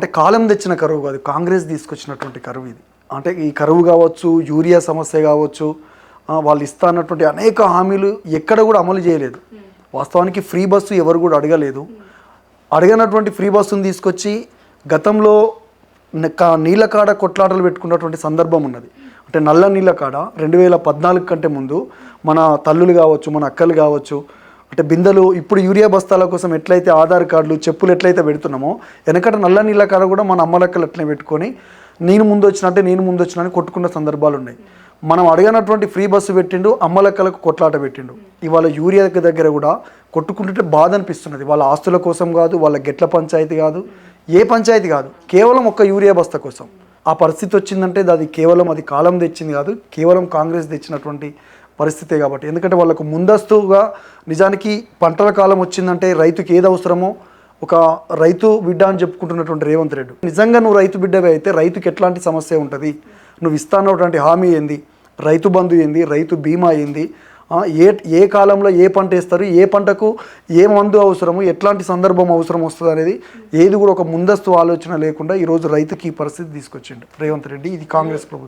అంటే కాలం తెచ్చిన కరువు కాదు, కాంగ్రెస్ తీసుకొచ్చినటువంటి కరువు ఇది. అంటే ఈ కరువు కావచ్చు, యూరియా సమస్య కావచ్చు, వాళ్ళు ఇస్తా అన్నటువంటి అనేక హామీలు ఎక్కడ కూడా అమలు చేయలేదు. వాస్తవానికి ఫ్రీ బస్సు ఎవరు కూడా అడగలేదు. అడగనటువంటి ఫ్రీ బస్సును తీసుకొచ్చి గతంలో నీళ్ళ కాడ కొట్లాటలు పెట్టుకున్నటువంటి సందర్భం ఉన్నది. అంటే నల్ల నీళ్ళ కాడ 2014 కంటే ముందు మన తల్లులు కావచ్చు, మన అక్కలు కావచ్చు, అంటే బిందెలు ఇప్పుడు యూరియా బస్తాల కోసం ఎట్లయితే ఆధార్ కార్డులు, చెప్పులు ఎట్లయితే పెడుతున్నామో, వెనకట నల్ల నీళ్ళ కాడ కూడా మన అమ్మలక్కలు అట్లనే పెట్టుకొని నేను ముందు వచ్చినా అని కొట్టుకున్న సందర్భాలు ఉన్నాయి. మనం అడగనటువంటి ఫ్రీ బస్సు పెట్టిండు, అమ్మలక్కలకు కొట్లాట పెట్టిండు. ఇవాళ యూరియా దగ్గర కూడా కొట్టుకుంటుంటే బాధ అనిపిస్తున్నది. వాళ్ళ ఆస్తుల కోసం కాదు, వాళ్ళ గెట్ల పంచాయతీ కాదు, ఏ పంచాయతీ కాదు, కేవలం ఒక్క యూరియా బస్తా కోసం ఆ పరిస్థితి వచ్చిందంటే అది కేవలం అది కాలం తెచ్చింది కాదు, కేవలం కాంగ్రెస్ తెచ్చినటువంటి పరిస్థితే. కాబట్టి ఎందుకంటే వాళ్ళకు ముందస్తుగా నిజానికి పంటల కాలం వచ్చిందంటే రైతుకి ఏది అవసరమో ఒక రైతు బిడ్డ అని చెప్పుకుంటున్నటువంటి రేవంత్ రెడ్డి, నిజంగా నువ్వు రైతు బిడ్డవే అయితే రైతుకి ఎట్లాంటి సమస్య ఉంటుంది, నువ్వు ఇస్తానటువంటి హామీ ఏంది, రైతు బంధు ఏంది, రైతు బీమా ఏంది, ఏ కాలంలో ఏ పంట వేస్తారు, ఏ పంటకు ఏ మందు అవసరము, ఎట్లాంటి సందర్భం అవసరం వస్తుంది అనేది ఏది కూడా ఒక ముందస్తు ఆలోచన లేకుండా ఈరోజు రైతుకి ఈ పరిస్థితి తీసుకొచ్చిండు రేవంత్ రెడ్డి. ఇది కాంగ్రెస్ ప్రభుత్వం.